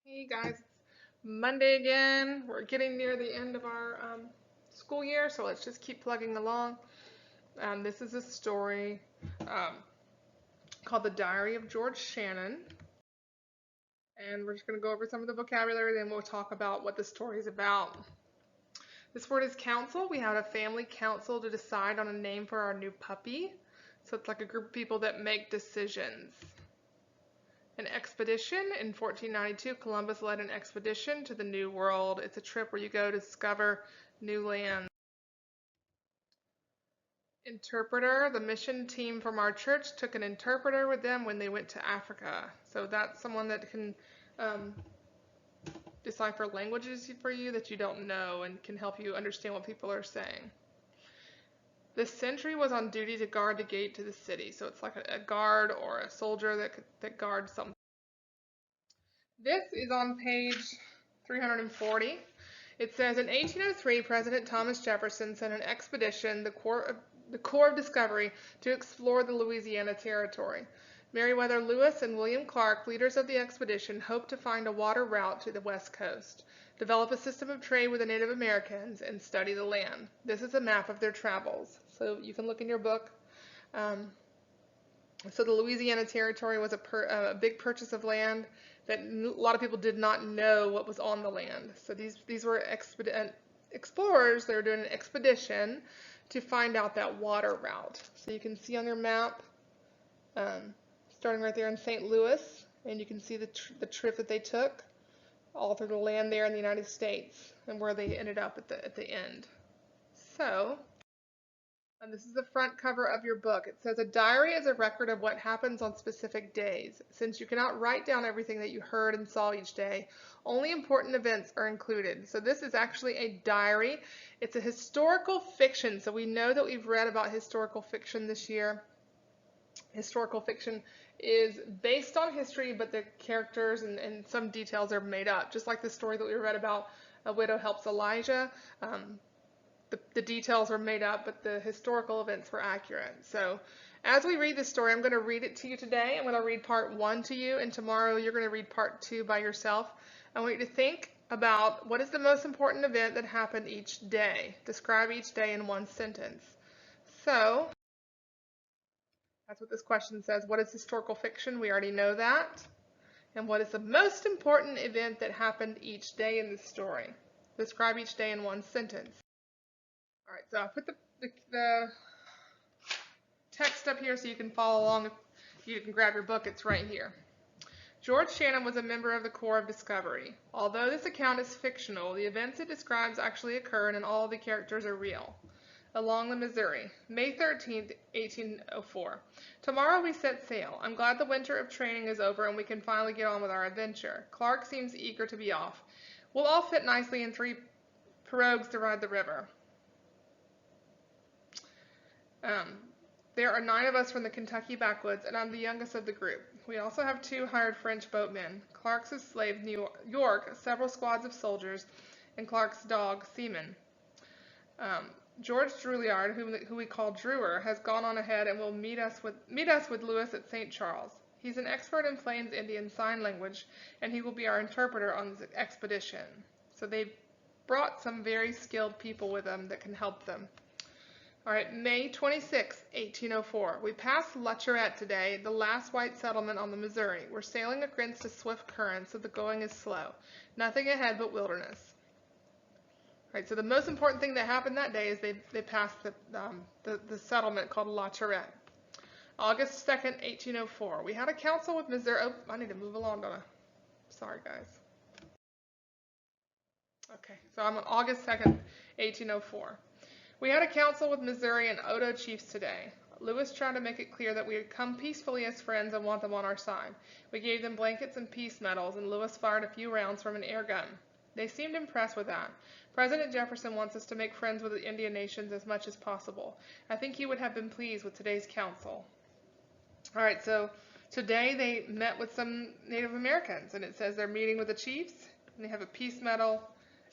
Hey guys, it's Monday again. We're getting near the end of our school year, so let's just keep plugging along. This is a story um, called The Diary of George Shannon, and we're just going to go over some of the vocabulary, then we'll talk about what the story is about. This word is council. We had a family council to decide on a name for our new puppy. So it's like a group of people that make decisions. An expedition. In 1492, Columbus led an expedition to the New World. It's a trip where you go to discover new lands. Interpreter. The mission team from our church took an interpreter with them when they went to Africa. So that's someone that can decipher languages for you that you don't know and can help you understand what people are saying. The sentry was on duty to guard the gate to the city. So it's like a guard or a soldier that guards something. This is on page 340. It says, in 1803, President Thomas Jefferson sent an expedition, the Corps of Discovery, to explore the Louisiana Territory. Meriwether Lewis and William Clark, leaders of the expedition, hoped to find a water route to the west coast, develop a system of trade with the Native Americans, and study the land. This is a map of their travels. So you can look in your book. So the Louisiana Territory was a big purchase of land that a lot of people did not know what was on the land. So these were explorers. They were doing an expedition to find out that water route. So you can see on your map, starting right there in St. Louis, and you can see the trip that they took all through the land there in the United States and where they ended up at the end. So. And this is the front cover of your book. It says, a diary is a record of what happens on specific days. Since you cannot write down everything that you heard and saw each day, only important events are included. So this is actually a diary. It's a historical fiction. So we know that we've read about historical fiction this year. Historical fiction is based on history, but the characters and some details are made up. Just like the story that we read about, A Widow Helps Elijah. The details were made up, but the historical events were accurate. So as we read this story, I'm going to read it to you today. I'm going to read part 1 to you, and tomorrow you're going to read part 2 by yourself. I want you to think about what is the most important event that happened each day. Describe each day in one sentence. So that's what this question says. What is historical fiction? We already know that. And what is the most important event that happened each day in this story? Describe each day in one sentence. All right, so I'll put the text up here so you can follow along. If you can grab your book, it's right here. George Shannon was a member of the Corps of Discovery. Although this account is fictional, the events it describes actually occurred and all the characters are real. Along the Missouri, May 13th, 1804. Tomorrow we set sail. I'm glad the winter of training is over and we can finally get on with our adventure. Clark seems eager to be off. We'll all fit nicely in 3 pirogues to ride the river. There are 9 of us from the Kentucky backwoods, and I'm the youngest of the group. We also have 2 hired French boatmen, Clark's slave New York, several squads of soldiers, and Clark's dog Seaman. George Drouillard, who we call Drewer, has gone on ahead and will meet us with Lewis at St. Charles. He's an expert in Plains Indian Sign Language, and he will be our interpreter on this expedition. So they brought some very skilled people with them that can help them. All right, May 26, 1804. We passed La Chorette today, the last white settlement on the Missouri. We're sailing against a swift current, so the going is slow. Nothing ahead but wilderness. All right, so the most important thing that happened that day is they passed the settlement called La Chorette. August 2nd, 1804. We had a council with Missouri. Oh, I need to move along, don't I? Sorry, guys. Okay, so I'm on August 2nd, 1804. We had a council with Missouri and Otoe chiefs today. Lewis tried to make it clear that we had come peacefully as friends and want them on our side. We gave them blankets and peace medals, and Lewis fired a few rounds from an air gun. They seemed impressed with that. President Jefferson wants us to make friends with the Indian nations as much as possible. I think he would have been pleased with today's council. All right, so today they met with some Native Americans, and it says they're meeting with the chiefs, and they have a peace medal,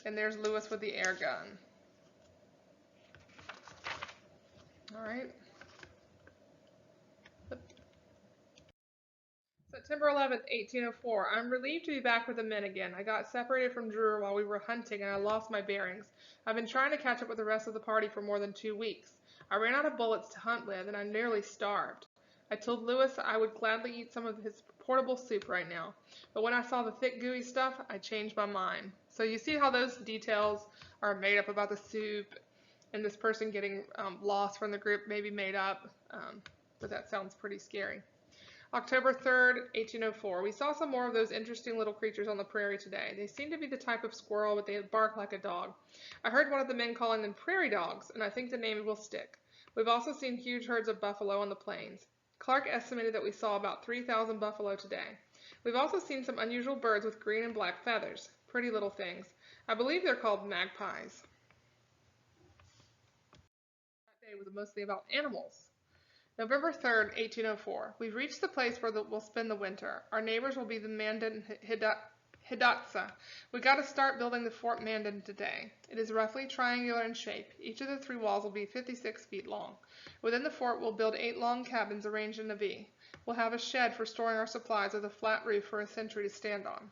and there's Lewis with the air gun. All right. September 11th, 1804. I'm relieved to be back with the men again. I got separated from Drew while we were hunting and I lost my bearings. I've been trying to catch up with the rest of the party for more than 2 weeks. I ran out of bullets to hunt with and I'm nearly starved. I told Lewis I would gladly eat some of his portable soup right now, but when I saw the thick gooey stuff, I changed my mind. So you see how those details are made up about the soup and this person getting lost from the group may be made up, but that sounds pretty scary. October 3rd, 1804. We saw some more of those interesting little creatures on the prairie today. They seem to be the type of squirrel, but they bark like a dog. I heard one of the men calling them prairie dogs, and I think the name will stick. We've also seen huge herds of buffalo on the plains. Clark estimated that we saw about 3,000 buffalo today. We've also seen some unusual birds with green and black feathers. Pretty little things. I believe they're called magpies. That day was mostly about animals. November 3rd, 1804. We've reached the place where we'll spend the winter. Our neighbors will be the Mandan Hidatsa. We got to start building the Fort Mandan today. It is roughly triangular in shape. Each of the 3 walls will be 56 feet long. Within the fort, we'll build 8 long cabins arranged in a V. We'll have a shed for storing our supplies with a flat roof for a sentry to stand on.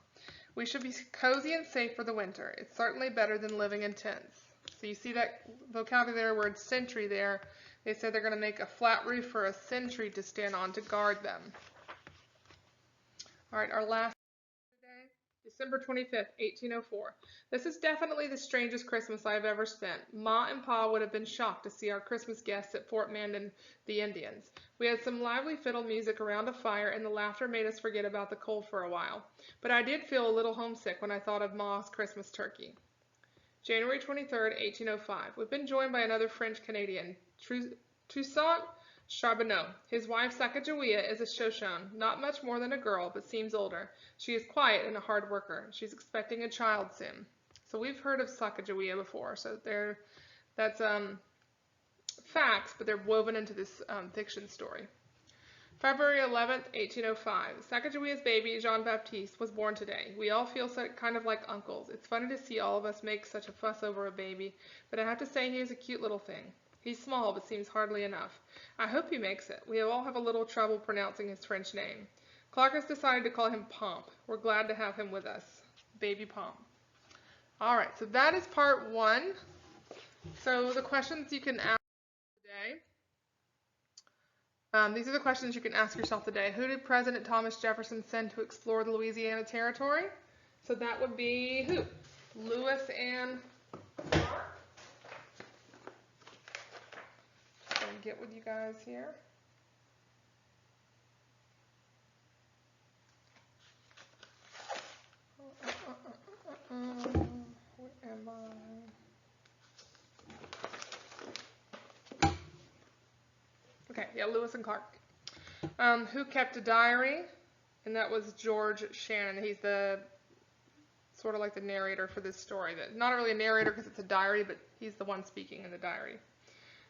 We should be cozy and safe for the winter. It's certainly better than living in tents. So you see that vocabulary word sentry there. They said they're going to make a flat roof for a sentry to stand on to guard them. All right, our last day, December 25th, 1804. This is definitely the strangest Christmas I have ever spent. Ma and Pa would have been shocked to see our Christmas guests at Fort Mandan, the Indians. We had some lively fiddle music around a fire, and the laughter made us forget about the cold for a while. But I did feel a little homesick when I thought of Ma's Christmas turkey. January 23rd, 1805. We've been joined by another French-Canadian, Toussaint Charbonneau. His wife, Sacagawea, is a Shoshone, not much more than a girl, but seems older. She is quiet and a hard worker. She's expecting a child soon. So we've heard of Sacagawea before, so that's facts, but they're woven into this fiction story. February 11th, 1805. Sacagawea's baby, Jean-Baptiste, was born today. We all feel kind of like uncles. It's funny to see all of us make such a fuss over a baby, but I have to say he is a cute little thing. He's small, but seems hardly enough. I hope he makes it. We all have a little trouble pronouncing his French name. Clark has decided to call him Pomp. We're glad to have him with us. Baby Pomp. All right, so that is part 1. So the questions you can ask today. These are the questions you can ask yourself today. Who did President Thomas Jefferson send to explore the Louisiana Territory? So that would be who? Lewis and Clark. Just going to get with you guys here. Where am I? Okay, yeah, Lewis and Clark. Who kept a diary? And that was George Shannon. He's the sort of like the narrator for this story. Not really a narrator because it's a diary, but he's the one speaking in the diary.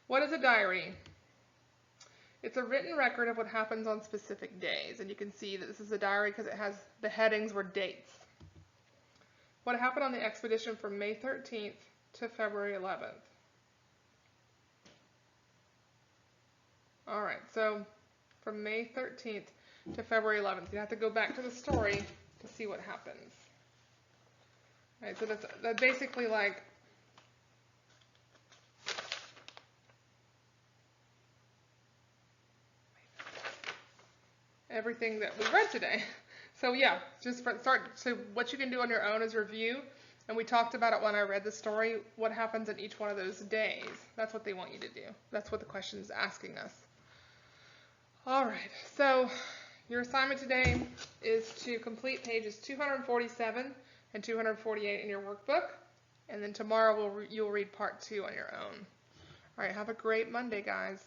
What is a diary? It's a written record of what happens on specific days. And you can see that this is a diary because it has the headings were dates. What happened on the expedition from May 13th to February 11th? All right, so from May 13th to February 11th, you have to go back to the story to see what happens. All right, so that's basically like everything that we read today. So yeah, just so what you can do on your own is review, and we talked about it when I read the story, what happens in each one of those days. That's what they want you to do. That's what the question is asking us. All right, so your assignment today is to complete pages 247 and 248 in your workbook, and then tomorrow you'll read part 2 on your own. All right, have a great Monday, guys.